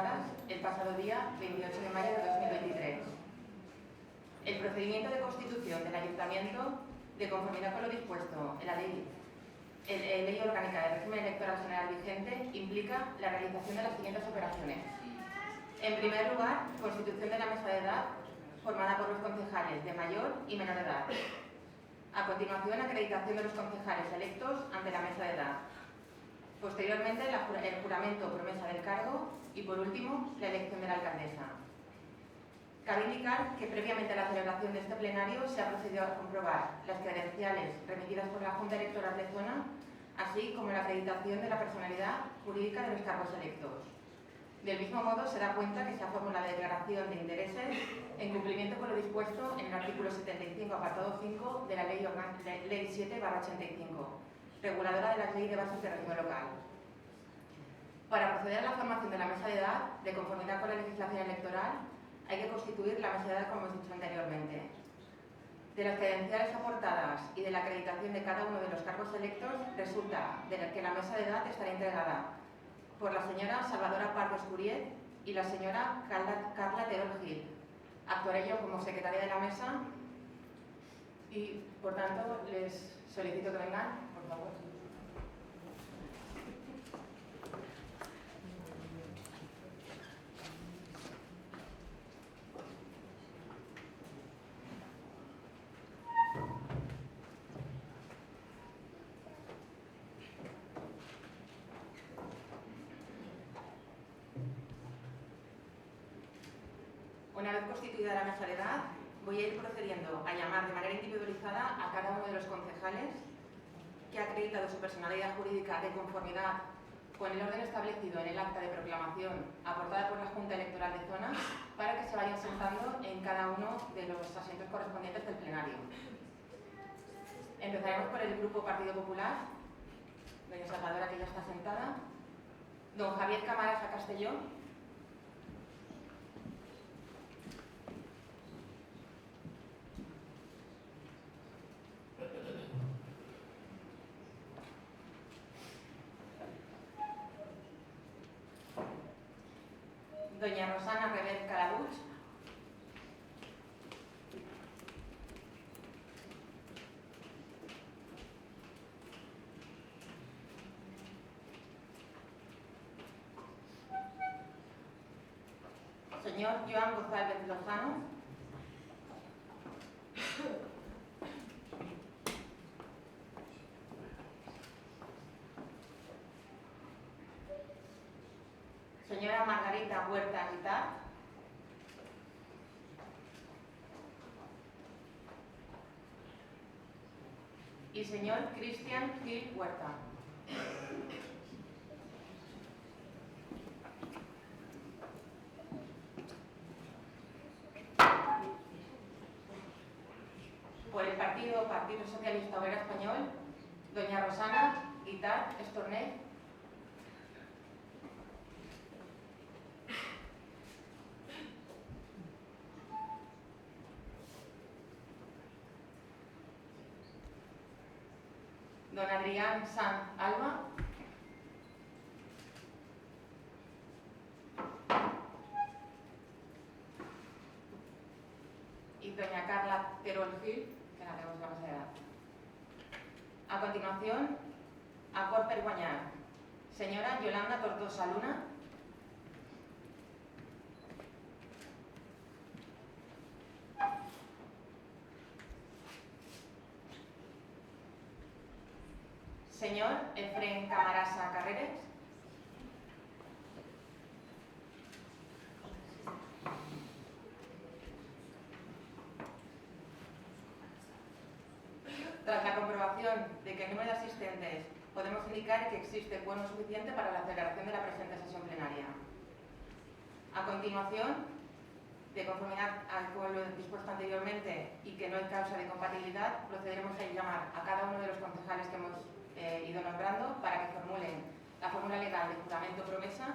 celebradas el pasado día 28 de mayo de 2023. El procedimiento de constitución del Ayuntamiento, de conformidad con lo dispuesto en la Ley Orgánica del Régimen Electoral General vigente, implica la realización de las siguientes operaciones. En primer lugar, constitución de la mesa de edad formada por los concejales de mayor y menor edad. A continuación, acreditación de los concejales electos ante la mesa de edad. Posteriormente, el juramento o promesa del cargo y, por último, la elección de la alcaldesa. Cabe indicar que previamente a la celebración de este plenario se ha procedido a comprobar las credenciales remitidas por la Junta Electoral de Zona, así como la acreditación de la personalidad jurídica de los cargos electos. Del mismo modo, se da cuenta que se ha formulado la declaración de intereses en cumplimiento con lo dispuesto en el artículo 75, apartado 5 de la Ley 7/85, reguladora de las leyes de bases de régimen local. Para proceder a la formación de la mesa de edad, de conformidad con la legislación electoral, hay que constituir la mesa de edad, como hemos dicho anteriormente. De las credenciales aportadas y de la acreditación de cada uno de los cargos electos, resulta que la mesa de edad estará integrada por la señora Salvadora Pardo Escuriet y la señora Carla Terol Gil. Actuaré yo como secretaria de la mesa y, por tanto, les solicito que vengan, por favor. Una vez constituida la mesa de edad, voy a ir procediendo a llamar de manera individualizada a cada uno de los concejales que ha acreditado su personalidad jurídica de conformidad con el orden establecido en el acta de proclamación aportada por la Junta Electoral de Zona, para que se vayan sentando en cada uno de los asientos correspondientes del plenario. Empezaremos por el Grupo Partido Popular, doña Salvadora, que ya está sentada, don Javier Camarasa Castellón, doña Rosana Rebel Calabuch, señor Joan González Lozano, señora Margarita Huerta Guitar, y señor Cristian Gil Huerta. Por el Partido Socialista Obrero Español, doña Rosana Guitar Estornell. Don Adrián Sanz Alba. Y doña Carla Terol Gil, que la tenemos en la mesa de edad. A continuación, a Corper Guañar, señora Yolanda Tortosa Luna, señor Efrén Camarasa Carreres, tras la comprobación de que el número de asistentes podemos indicar que existe quórum suficiente para la celebración de la presente sesión plenaria. A continuación, de conformidad con lo dispuesto anteriormente y que no hay causa de compatibilidad, procederemos a llamar a cada uno de los concejales que hemos ido nombrando para que formulen la fórmula legal de juramento promesa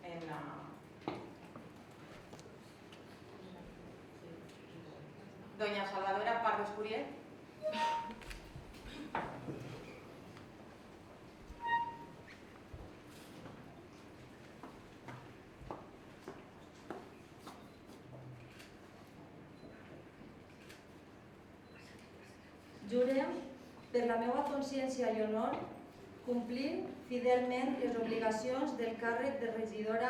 en la... Doña Salvadora Pardo Escuriet. Jure, per la meva consciència i honor, complir fidelment les obligacions del càrrec de regidora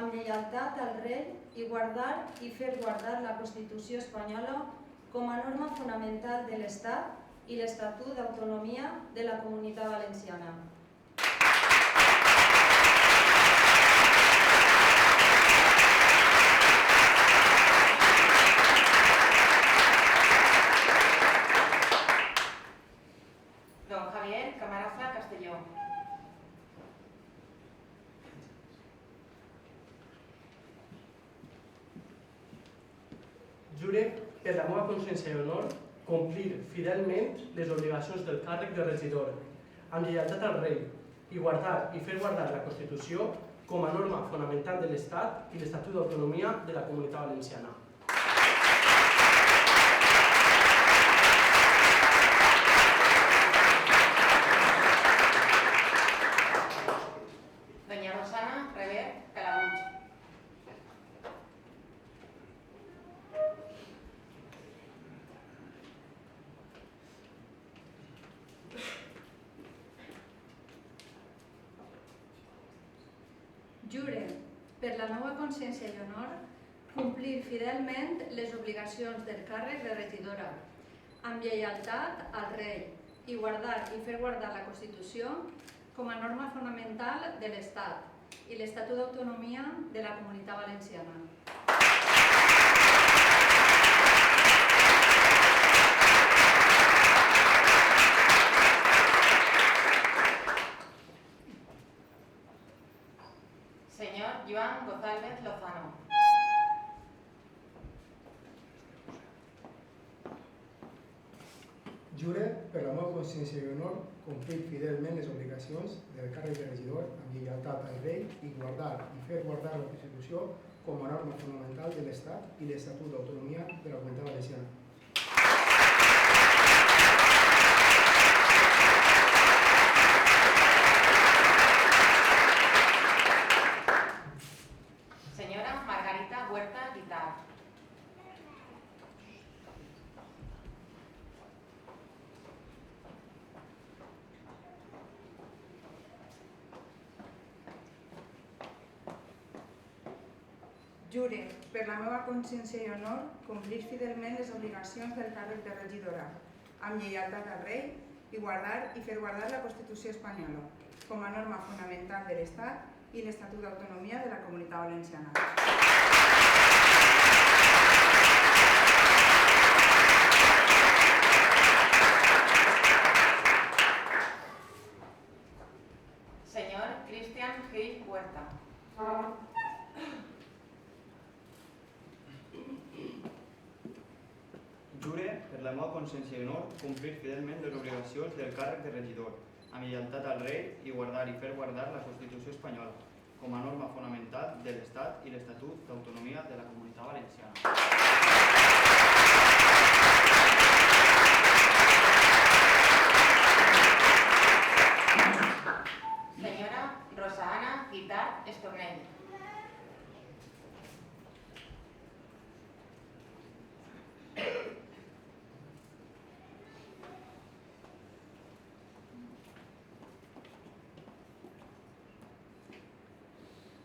amb lleialtat al rei i guardar i fer guardar la Constitució espanyola com a norma fonamental de l'Estat i l'Estatut d'Autonomia de la Comunitat Valenciana. Don Javier Camaraza Castelló. Jure, per la meva consciència i honor, complir fidelment les obligacions del càrrec de regidor, amb lleialtat al rei, i guardar i fer guardar la Constitució com a norma fonamental de l'Estat i l'Estatut d'Autonomia de la Comunitat Valenciana. Doña Rosana Rever Calabuig. Jure, per la meva consciència i honor, complir fidelment les obligacions del càrrec de regidora, amb lleialtat al rei i guardar i fer guardar la Constitució com a norma fonamental de l'Estat i l'Estatut d'Autonomia de la Comunitat Valenciana. Señor Joan González Lozano. Jure, per la meva consciència i honor, complir fidelment les obligacions del càrrec de regidor amb lleialtat al rei i guardar i fer guardar la Constitució com a norma fonamental de l'Estat i l'Estatut d'Autonomia de la Comunitat Valenciana. Señora Margarita Huerta Guitar. Jure, per la meva consciència i honor, complir fidelment les obligacions del càrrec de regidora, amb lleialtat al rei i guardar i fer guardar la Constitució espanyola com a norma fonamental de l'Estat i l'Estatut d'Autonomia de la Comunitat Valenciana. Señor Cristian Gil Huerta. Jure, per la meva consciència i honor, complir fidelment les obligacions del càrrec de regidor, amb lleialtat al rei i guardar i fer guardar la Constitució espanyola com a norma fonamental de l'Estat i l'Estatut d'Autonomia de la Comunitat Valenciana. Señora Rosa Ana Guitar Estornell.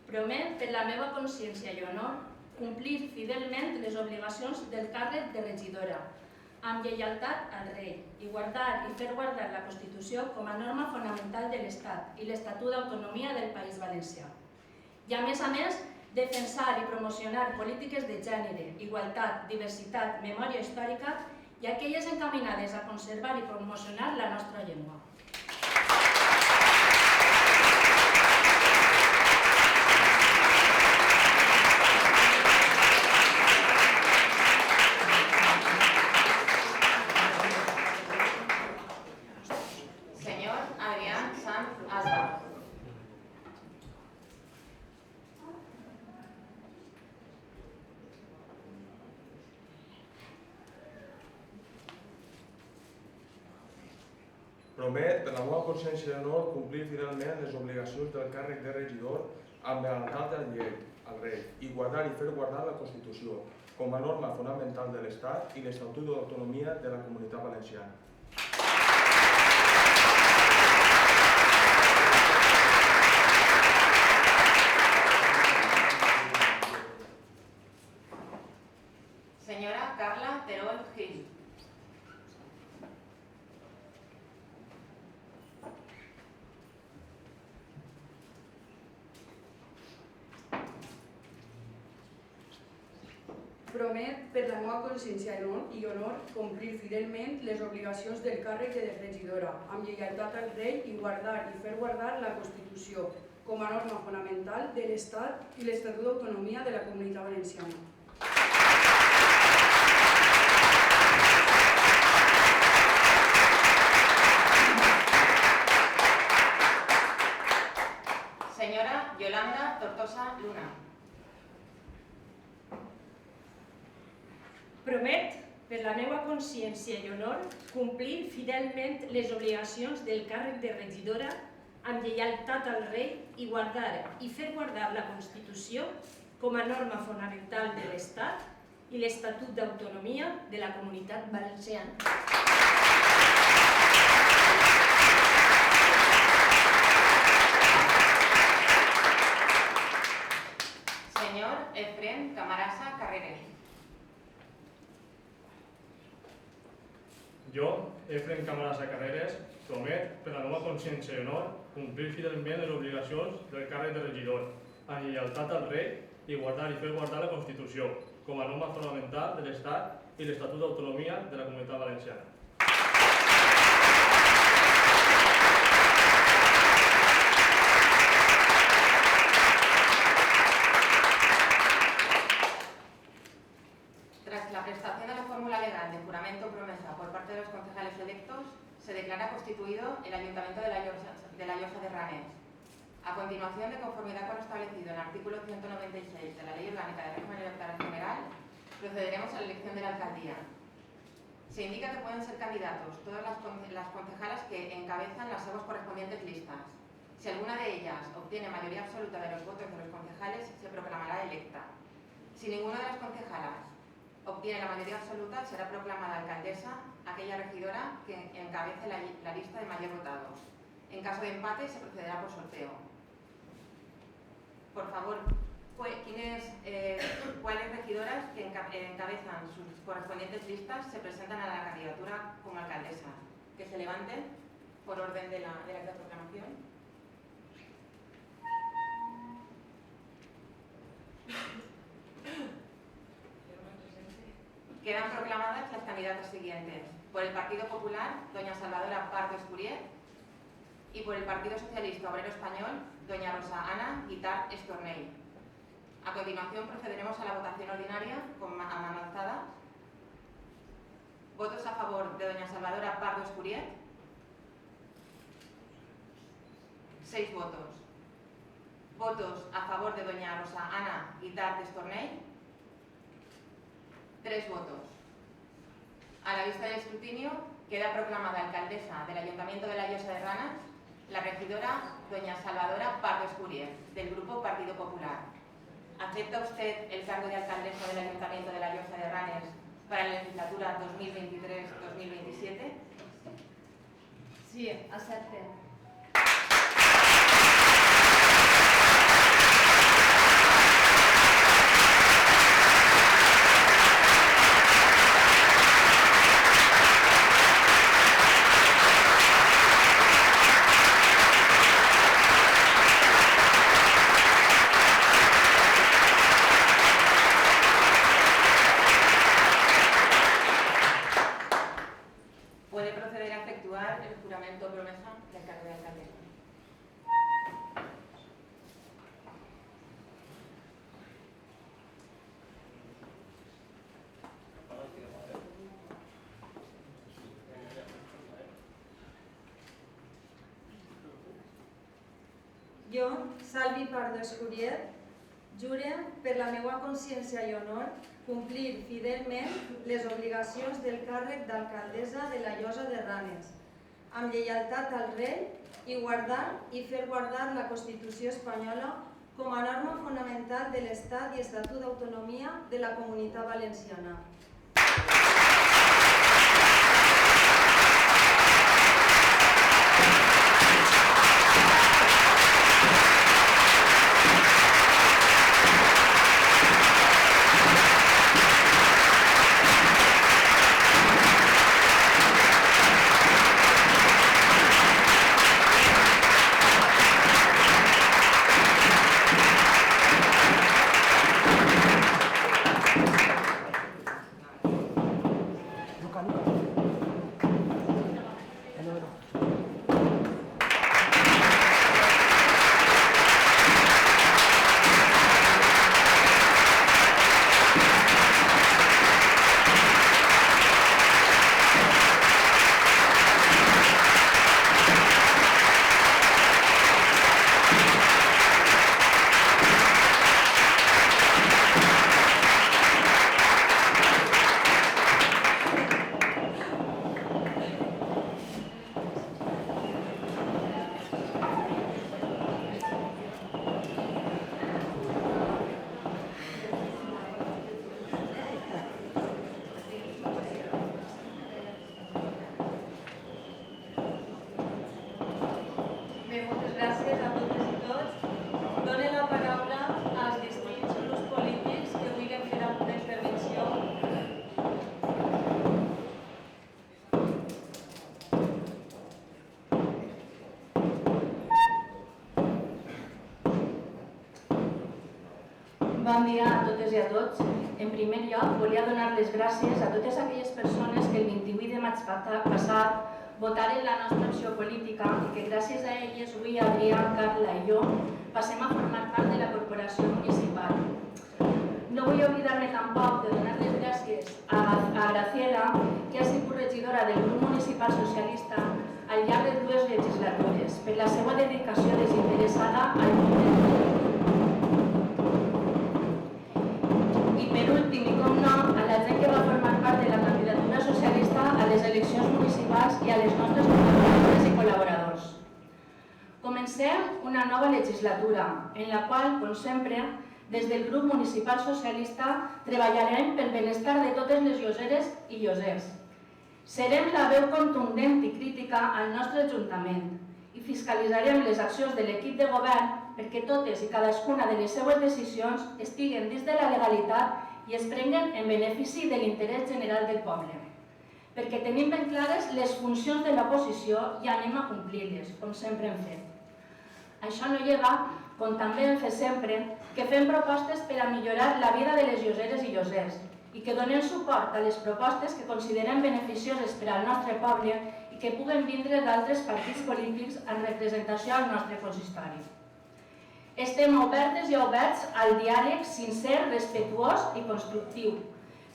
Promet, per la meva consciència i honor, complir fidelment les obligacions del càrrec de regidora, amb lleialtat al rei i guardar i fer guardar la Constitució com a norma fonamental de l'Estat i l'Estatut d'Autonomia del País Valencià. I a més, defensar i promocionar polítiques de gènere, igualtat, diversitat, memòria històrica i aquelles encaminades a conservar i promocionar la nostra llengua. Señor Adrián Sanz Alba. Promet, per la meva consciència i honor, complir fidelment les obligacions del càrrec de regidor amb lleialtat al rei i guardar i fer guardar la Constitució com a norma fonamental de l'Estat i l'Estatut d'Autonomia de la Comunitat Valenciana. Promet, per la meva consciència i honor, complir fidelment les obligacions del càrrec de regidora, amb lleialtat al rei i guardar i fer guardar la Constitució com a norma fonamental de l'Estat i l'Estatut d'Autonomia de la Comunitat Valenciana. Senyora Yolanda Tortosa Luna. Promet, per la meva consciència i honor, complir fidelment les obligacions del càrrec de regidora amb lleialtat al rei i guardar i fer guardar la Constitució com a norma fonamental de l'Estat i l'Estatut d'Autonomia de la Comunitat Valenciana. Senyor Efrén Camarasa Carreres. Jo, Efrén Camarasa Carreres, promet, per la meva consciència i honor, complir fidelment les obligacions del càrrec de regidor, amb lleialtat al rei i guardar i fer guardar la Constitució, com a norma fonamental de l'Estat i l'Estatut d'Autonomia de la Comunitat Valenciana. Tras la prestación de la fórmula legal de juramento o promesa por parte de los concejales electos, se declara constituido el Ayuntamiento de la Llosa de Ranes. A continuación, de conformidad con lo establecido en el artículo 196 de la Ley Orgánica de Régimen Electoral General, procederemos a la elección de la alcaldía. Se indica que pueden ser candidatos todas las concejalas que encabezan las seves correspondientes listas. Si alguna de ellas obtiene mayoría absoluta de los votos de los concejales, se proclamará electa. Si ninguna de las concejalas obtiene la mayoría absoluta, será proclamada alcaldesa aquella regidora que encabece la lista de mayor votados. En caso de empate, se procederá por sorteo. Por favor, ¿cuáles regidoras que encabezan sus correspondientes listas se presentan a la candidatura como alcaldesa? Que se levanten por orden de la proclamación. Quedan proclamadas las candidatas siguientes. Por el Partido Popular, doña Salvadora Pardo Escuriet, y por el Partido Socialista Obrero Español, doña Rosa Ana Guitart Estornell. A continuación procederemos a la votación ordinaria con a mano alzada. ¿Votos a favor de doña Salvadora Pardo Escuriet? 6 votos. ¿Votos a favor de doña Rosa Ana Guitart Estornell? 3 votos. A la vista del escrutinio queda proclamada alcaldesa del Ayuntamiento de la Llosa de Ranas la regidora doña Salvadora Pardo Escuriet, del Grupo Partido Popular. ¿Acepta usted el cargo de alcaldesa del Ayuntamiento de la Llosa de Ranes para la legislatura 2023-2027? Sí, acepte. Puede proceder a efectuar el juramento o promesa del cargo de alcaldesa. Jo, Salvi Pardo Escuriet, jure per la meva consciència i honor complir fidelment les obligacions del càrrec d'alcaldessa de la Llosa de Ranes, amb lleialtat al rei i guardar i fer guardar la Constitució espanyola com a norma fonamental de l'Estat i Estatut d'Autonomia de la Comunitat Valenciana. dia a totes i a tots. En primer lloc, volia donar les gràcies a totes aquelles persones que el 28 de maig passat votaren la nostra opció política i que gràcies a elles avui Adrià, Carla i jo passem a formar part de la corporació municipal. No vull oblidar-me tampoc de donar les gràcies a Graciela, que ha sigut regidora del grup municipal socialista al llarg de 2 legislatures, per la seva dedicació desinteressada al món. I per últim, i com no, a la gent que va formar part de la candidatura socialista a les eleccions municipals i a les nostres col·laboradores i col·laboradors. Comencem una nova legislatura, en la qual, com sempre, des del grup municipal socialista treballarem pel benestar de totes les lloseres i llosers. Serem la veu contundent i crítica al nostre Ajuntament i fiscalitzarem les accions de l'equip de govern perquè totes i cadascuna de les seues decisions estiguen dins de la legalitat i es prenguen en benefici de l'interès general del poble. Perquè tenim ben clares les funcions de l'oposició i anem a complir-les, com sempre hem fet. Això no lleva, com també hem fet sempre, que fem propostes per a millorar la vida de les lloseres i llosers i que donem suport a les propostes que considerem beneficioses per al nostre poble i que puguen vindre d'altres partits polítics en representació al nostre consistori. Estem obertes i oberts al diàleg sincer, respectuós i constructiu,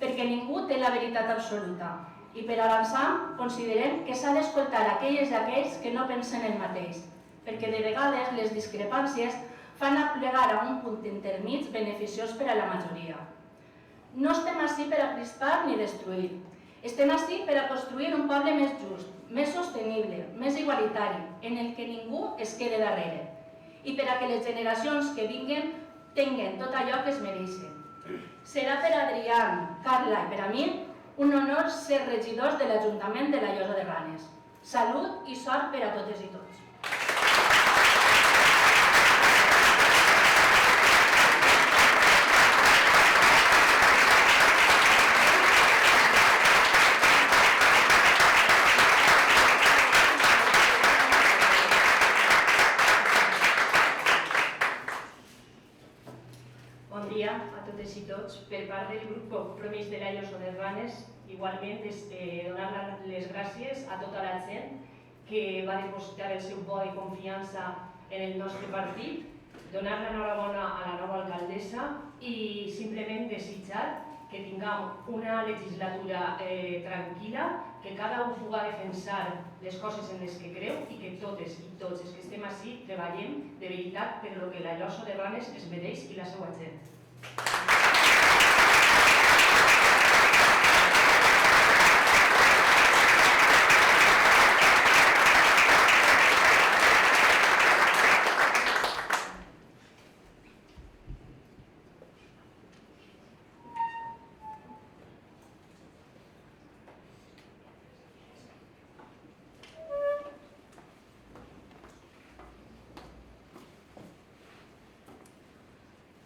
perquè ningú té la veritat absoluta i per avançar considerem que s'ha d'escoltar aquelles i aquells que no pensen el mateix, perquè de vegades les discrepàncies fan aplegar a un punt intermig beneficiós per a la majoria. No estem ací per a crispar ni destruir. Estem ací per a construir un poble més just, més sostenible, més igualitari, en el que ningú es quede darrere i per a que les generacions que vinguin tinguen tot allò que es mereixen. Serà per a Adrià, Carla i per a mi un honor ser regidors de l'Ajuntament de la Llosa de Ranes. Salut i sort per a totes i tots. I tots, per part del grup Compromís de la Llosa de Ranes, igualment donar les gràcies a tota la gent que va depositar el seu vot de confiança en el nostre partit, donar l'enhorabona a la nova alcaldessa i simplement desitjar que tinguem una legislatura tranquil·la, que cada un puga defensar les coses en les que creu i que totes i tots els que estem ací treballem de veritat per el que la Llosa de Ranes es mereix i la seva gent.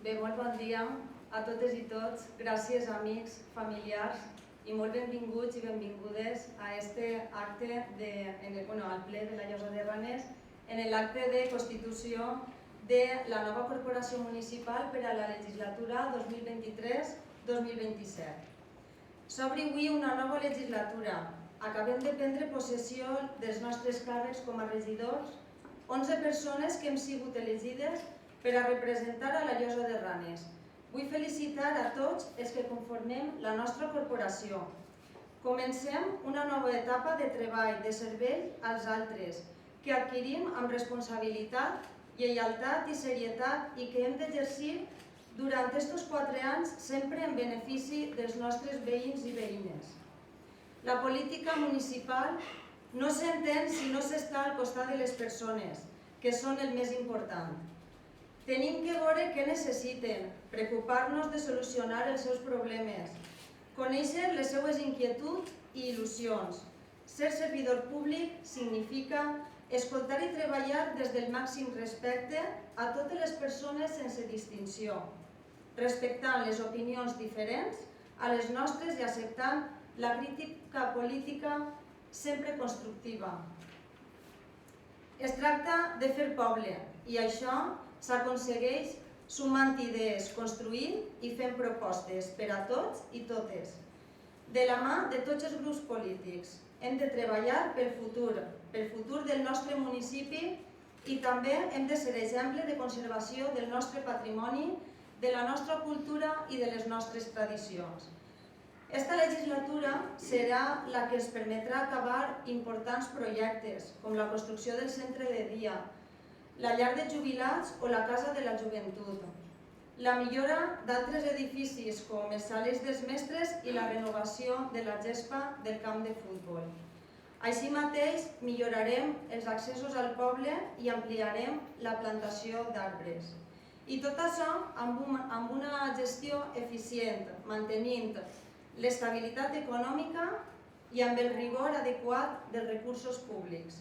Bé, molt bon dia a totes i tots. Gràcies, amics, familiars, i molt benvinguts i benvingudes a este acte al ple de la Llosa de Ranes, en l'acte de constitució de la nova corporació municipal per a la legislatura 2023-2027. S'obre avui una nova legislatura. Acabem de prendre possessió dels nostres càrrecs com a regidors, 11 persones que hem sigut elegides per a representar a la Llosa de Ranes. Vull felicitar a tots els que conformem la nostra corporació. Comencem una nova etapa de treball, de servei als altres, que adquirim amb responsabilitat, lleialtat i serietat i que hem d'exercir durant aquests 4 anys sempre en benefici dels nostres veïns i veïnes. La política municipal no s'entén si no s'està al costat de les persones, que són el més important. Tenim que veure què necessiten, preocupar-nos de solucionar els seus problemes, conèixer les seues inquietuds i il·lusions. Ser servidor públic significa escoltar i treballar des del màxim respecte a totes les persones sense distinció, respectant les opinions diferents a les nostres i acceptant la crítica política sempre constructiva. Es tracta de fer poble i això s'aconsegueix sumant idees, construint i fent propostes per a tots i totes. De la mà de tots els grups polítics. Hem de treballar pel futur del nostre municipi i també hem de ser exemple de conservació del nostre patrimoni, de la nostra cultura i de les nostres tradicions. Esta legislatura serà la que ens permetrà acabar importants projectes, com la construcció del centre de dia, la llar de jubilats o la casa de la joventut, la millora d'altres edificis com les sales dels mestres i la renovació de la gespa del camp de futbol. Així mateix, millorarem els accessos al poble i ampliarem la plantació d'arbres. I tot això amb una gestió eficient, mantenint l'estabilitat econòmica i amb el rigor adequat dels recursos públics.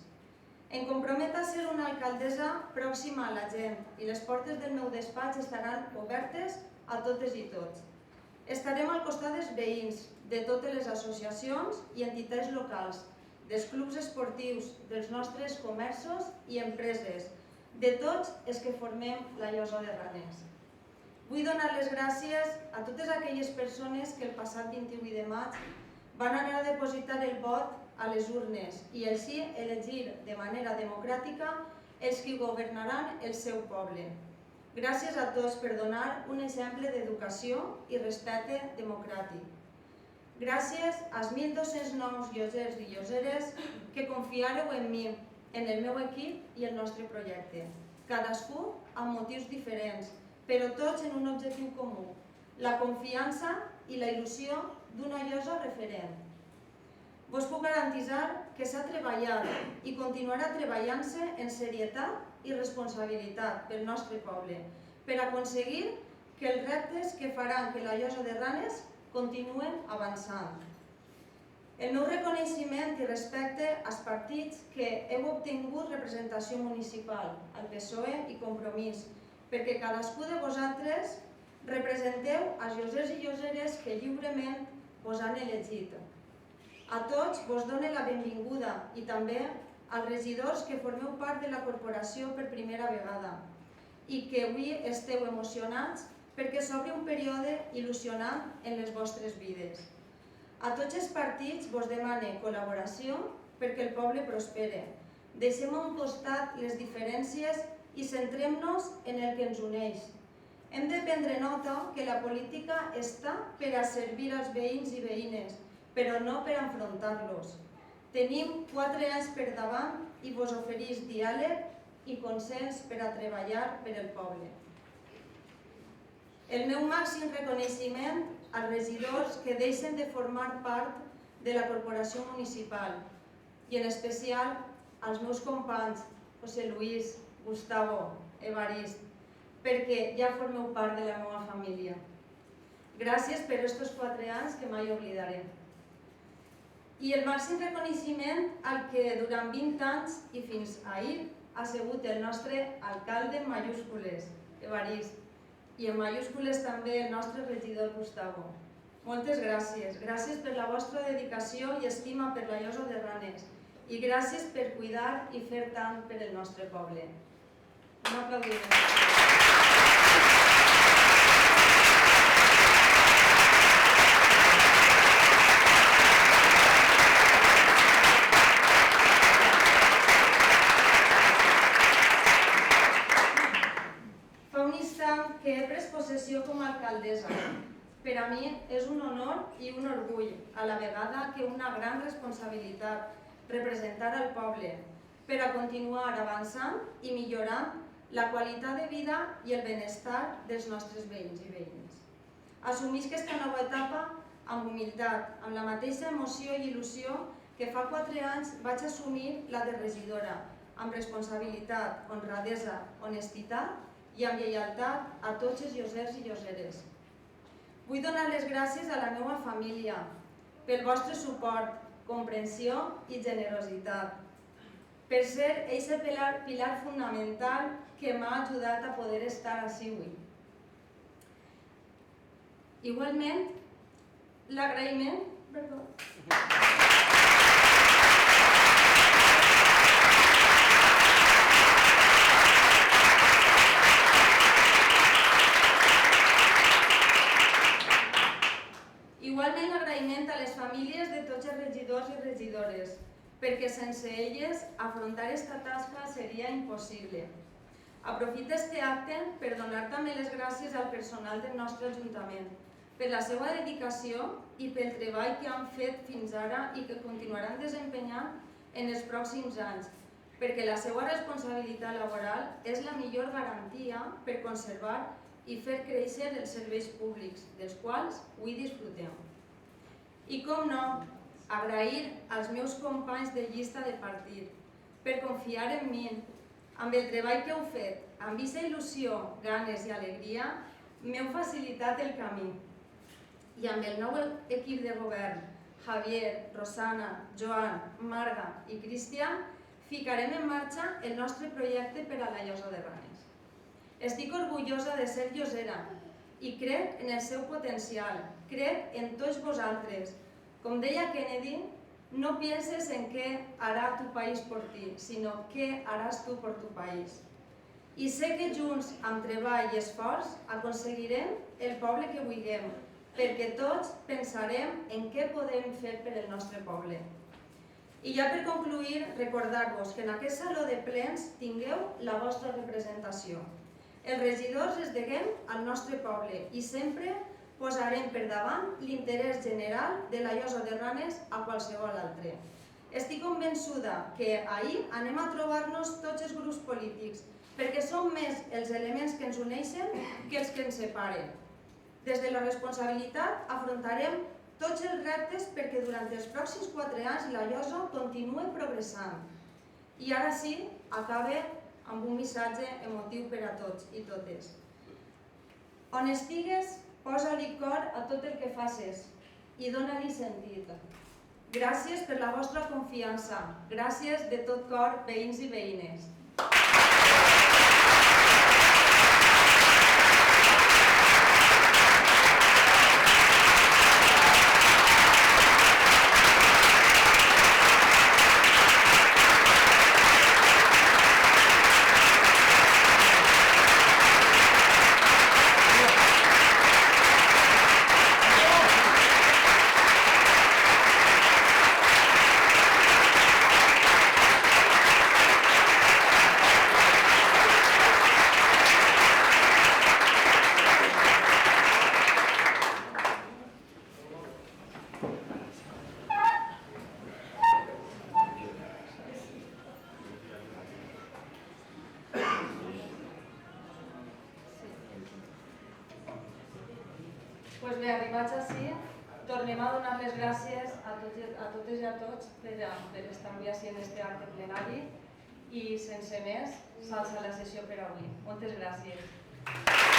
Em comprometo a ser una alcaldessa pròxima a la gent i les portes del meu despatx estaran obertes a totes i tots. Estarem al costat dels veïns, de totes les associacions i entitats locals, dels clubs esportius, dels nostres comerços i empreses, de tots els que formem la Llosa de Ranes. Vull donar les gràcies a totes aquelles persones que el passat 28 de maig van anar a depositar el vot a les urnes i així elegir de manera democràtica els que governaran el seu poble. Gràcies a tots per donar un exemple d'educació i respecte democràtic. Gràcies als 1.200 nous llosers i lloseres que confiareu en mi, en el meu equip i el nostre projecte. Cadascú amb motius diferents, però tots en un objectiu comú, la confiança i la il·lusió d'una llosa referent. Vos puc garantir que s'ha treballat i continuarà treballant-se en serietat i responsabilitat pel nostre poble per aconseguir que els reptes que faran que la Llosa de Ranes continuen avançant. El meu reconeixement i respecte als partits que heu obtingut representació municipal, al PSOE i Compromís, perquè cadascú de vosaltres representeu els llosers i lloseres que lliurement vos han elegit. A tots vos dono la benvinguda i també als regidors que formeu part de la corporació per primera vegada i que avui esteu emocionats perquè s'obre un període il·lusionant en les vostres vides. A tots els partits vos demane col·laboració perquè el poble prospere. Deixem a un costat les diferències i centrem-nos en el que ens uneix. Hem de prendre nota que la política està per a servir als veïns i veïnes, però no per a enfrontar-los. Tenim 4 anys per davant i vos oferís diàleg i consens per a treballar per al poble. El meu màxim reconeixement als regidors que deixen de formar part de la corporació municipal i en especial als meus companys José Luis, Gustavo, Evarist, perquè ja formeu part de la meva família. Gràcies per aquests 4 anys que mai oblidaré. I el màxim reconeixement al que durant 20 anys i fins ahir ha sigut el nostre alcalde en majúscules, Evarist, i en majúscules també el nostre regidor Gustavo. Moltes gràcies. Gràcies per la vostra dedicació i estima per la Llosa de Ranes i gràcies per cuidar i fer tant per el nostre poble. Un aplaudiment. Que he pres possessió com a alcaldessa. Per a mi és un honor i un orgull, a la vegada que una gran responsabilitat, representar el poble per a continuar avançant i millorant la qualitat de vida i el benestar dels nostres veïns i veïnes. Assumís aquesta nova etapa amb humilitat, amb la mateixa emoció i il·lusió que fa 4 anys vaig assumir la de regidora, amb responsabilitat, honradesa, honestitat i amb lleialtat a tots els llosers i lloseres. Vull donar les gràcies a la meva família pel vostre suport, comprensió i generositat, per ser eixe pilar fonamental que m'ha ajudat a poder estar ací avui. Igualment, l'agraïment... sense elles afrontar esta tasca seria impossible. Aprofito este acte per donar també les gràcies al personal del nostre Ajuntament per la seva dedicació i pel treball que han fet fins ara i que continuaran desempenyant en els pròxims anys, perquè la seva responsabilitat laboral és la millor garantia per conservar i fer créixer els serveis públics, dels quals avui disfrutem. I com no, agrair als meus companys de llista de partit per confiar en mi, amb el treball que heu fet, amb aquesta il·lusió, ganes i alegria, m'heu facilitat el camí. I amb el nou equip de govern, Javier, Rosana, Joan, Marga i Cristian, ficarem en marxa el nostre projecte per a la Llosa de Ranes. Estic orgullosa de ser llosera i crec en el seu potencial, crec en tots vosaltres. Com deia Kennedy, no pienses en què harà tu país per ti, sinó què haràs tu per tu país. I sé que junts, amb treball i esforç, aconseguirem el poble que vulguem, perquè tots pensarem en què podem fer per al nostre poble. I ja per concluir, recordar-vos que en aquest saló de plens tingueu la vostra representació. Els regidors es deguem al nostre poble i sempre posarem per davant l'interès general de la Llosa de Ranes a qualsevol altre. Estic convençuda que ahir anem a trobar-nos tots els grups polítics, perquè són més els elements que ens uneixen que els que ens separen. Des de la responsabilitat afrontarem tots els reptes perquè durant els pròxims 4 anys la Llosa continue progressant. I ara sí, acabe amb un missatge emotiu per a tots i totes. On estigues, posa-li cor a tot el que facis i dona-li sentit. Gràcies per la vostra confiança. Gràcies de tot cor, veïns i veïnes. Doncs bé, arribats ací, tornem a donar les gràcies a totes i a tots per estar avui ací en aquest acte plenari i, sense més, s'alça la sessió per avui. Moltes gràcies.